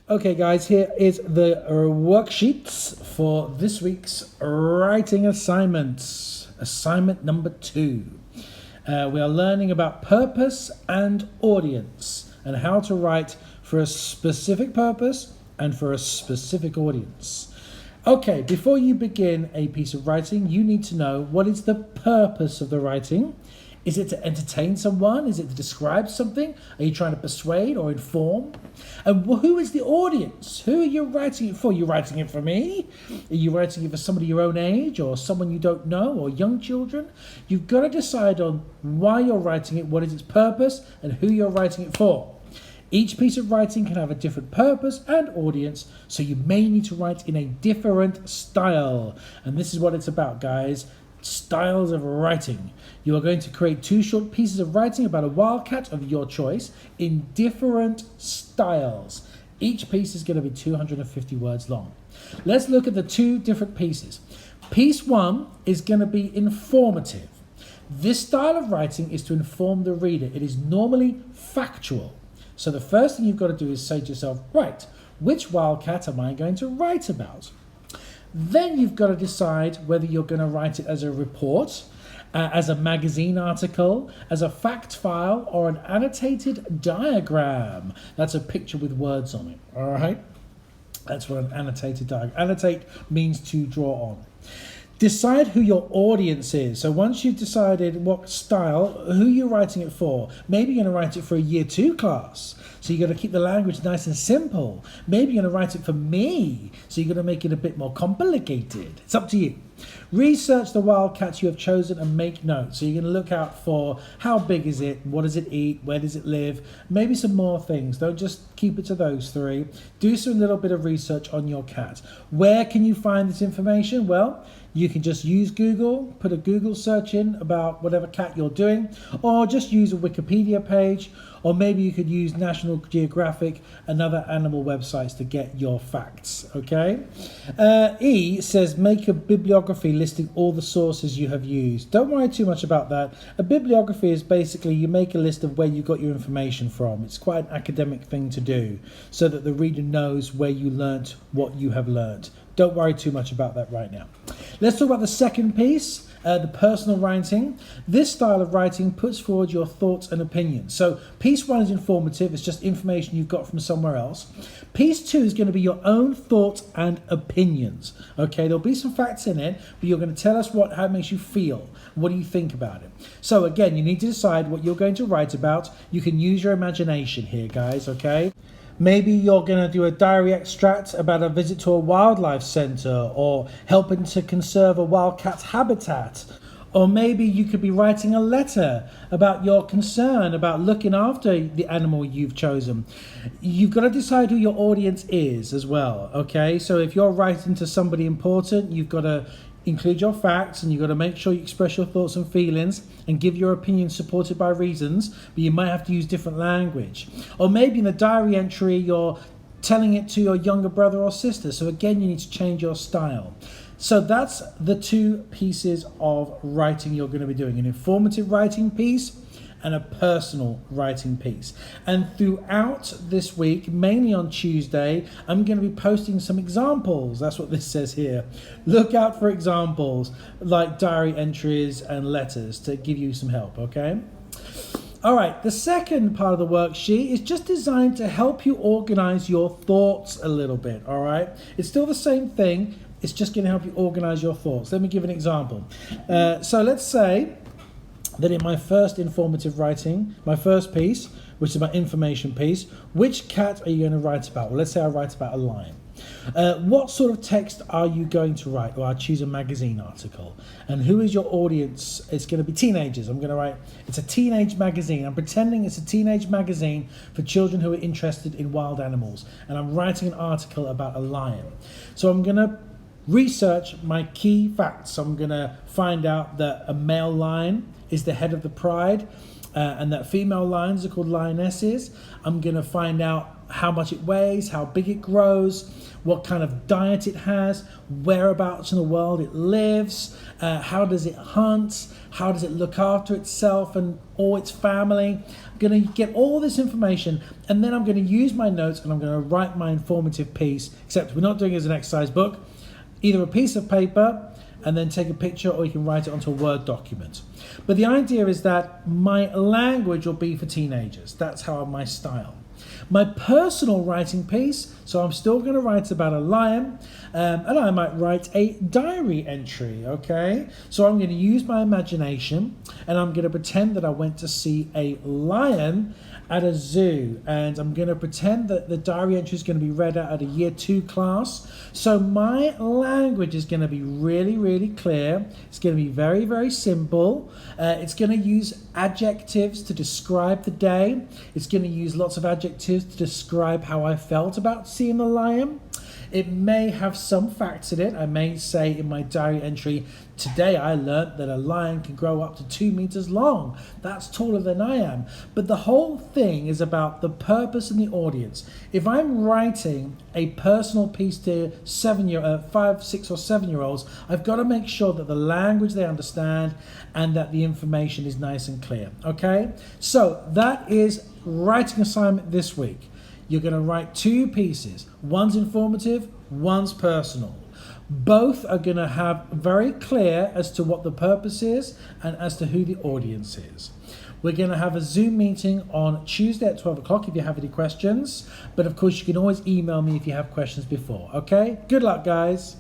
Okay guys, here is the worksheets for this week's writing assignments. Assignment number 2. We are learning about purpose and audience and how to write for a specific purpose and for a specific audience. Okay, before you begin a piece of writing, you need to know what is the purpose of the writing. Is it to entertain someone? Is it to describe something? Are you trying to persuade or inform? And who is the audience? Who are you writing it for? Are you writing it for me? Are you writing it for somebody your own age or someone you don't know or young children? You've got to decide on why you're writing it, what is its purpose, and who you're writing it for. Each piece of writing can have a different purpose and audience, so you may need to write in a different style. And this is what it's about, guys. Styles of writing. You are going to create 2 short pieces of writing about a wildcat of your choice in different styles. Each piece is going to be 250 words long. Let's look at the 2 different pieces. Piece 1 is going to be informative. This style of writing is to inform the reader. It is normally factual. So the first thing you've got to do is say to yourself, right, which wildcat am I going to write about? Then you've got to decide whether you're going to write it as a report, as a magazine article, as a fact file, or an annotated diagram. That's a picture with words on it, all right? That's what an annotated diagram. Annotate means to draw on. Decide who your audience is. So once you've decided what style, who you're writing it for, maybe you're going to write it for a Year 2 class. So you're going to keep the language nice and simple. Maybe you're going to write it for me. So you're going to make it a bit more complicated. It's up to you. Research the wildcats you have chosen and make notes. So you're going to look out for how big is it, what does it eat, where does it live, maybe some more things. Don't just keep it to those 3. Do some little bit of research on your cat. Where can you find this information? Well, you can just use Google, put a Google search in about whatever cat you're doing, or just use a Wikipedia page, or maybe you could use National Geographic and other animal websites to get your facts, okay? E says make a bibliography listing all the sources you have used. Don't worry too much about that. A bibliography is basically you make a list of where you got your information from. It's quite an academic thing to do so that the reader knows where you learnt what you have learnt. Don't worry too much about that right now. Let's talk about the second piece, the personal writing. This style of writing puts forward your thoughts and opinions. So piece 1 is informative. It's just information you've got from somewhere else. Piece 2 is going to be your own thoughts and opinions. Okay, there'll be some facts in it, but you're going to tell us how it makes you feel. What do you think about it? So again, you need to decide what you're going to write about. You can use your imagination here, guys, okay? Maybe you're going to do a diary extract about a visit to a wildlife centre or helping to conserve a wildcat's habitat. Or maybe you could be writing a letter about your concern about looking after the animal you've chosen. You've got to decide who your audience is as well, okay? So if you're writing to somebody important, you've got to include your facts and you've got to make sure you express your thoughts and feelings and give your opinion supported by reasons, but you might have to use different language. Or maybe in the diary entry you're telling it to your younger brother or sister, so again you need to change your style. So that's the 2 pieces of writing you're going to be doing, an informative writing piece and a personal writing piece. And throughout this week, mainly on Tuesday, I'm going to be posting some examples. That's what this says here. Look out for examples like diary entries and letters to give you some help, okay? All right, the second part of the worksheet is just designed to help you organize your thoughts a little bit, all right? It's still the same thing. It's just going to help you organize your thoughts. Let me give an example. So let's say that in my first informative writing, my first piece, which is my information piece, which cat are you going to write about? Well, let's say I write about a lion. What sort of text are you going to write? Well, I choose a magazine article. And who is your audience? It's going to be teenagers. I'm going to write, it's a teenage magazine. I'm pretending it's a teenage magazine for children who are interested in wild animals. And I'm writing an article about a lion. So I'm going to research my key facts. I'm going to find out that a male lion is the head of the pride. and that female lions are called lionesses. I'm going to find out how much it weighs, how big it grows, what kind of diet it has, whereabouts in the world it lives, how does it hunt, how does it look after itself and all its family. I'm going to get all this information, and then I'm going to use my notes and I'm going to write my informative piece, except we're not doing it as an exercise book. Either a piece of paper and then take a picture, or you can write it onto a Word document. But the idea is that my language will be for teenagers. That's how my style. My personal writing piece, so I'm still going to write about a lion, and I might write a diary entry, okay? So I'm going to use my imagination, and I'm going to pretend that I went to see a lion at a zoo, and I'm going to pretend that the diary entry is going to be read out at a year 2 class. So my language is going to be really, really clear. It's going to be very, very simple. It's going to use adjectives to describe the day. It's going to use lots of adjectives to describe how I felt about seeing the lion. It may have some facts in it. I may say in my diary entry, today I learnt that a lion can grow up to 2 meters long. That's taller than I am. But the whole thing is about the purpose and the audience. If I'm writing a personal piece to 5, 6 or 7-year-olds, I've got to make sure that the language they understand and that the information is nice and clear. Okay? So that is writing assignment this week. You're going to write 2 pieces. One's informative, one's personal. Both are going to have very clear as to what the purpose is and as to who the audience is. We're going to have a Zoom meeting on Tuesday at 12 o'clock if you have any questions. But of course, you can always email me if you have questions before. Okay? Good luck, guys.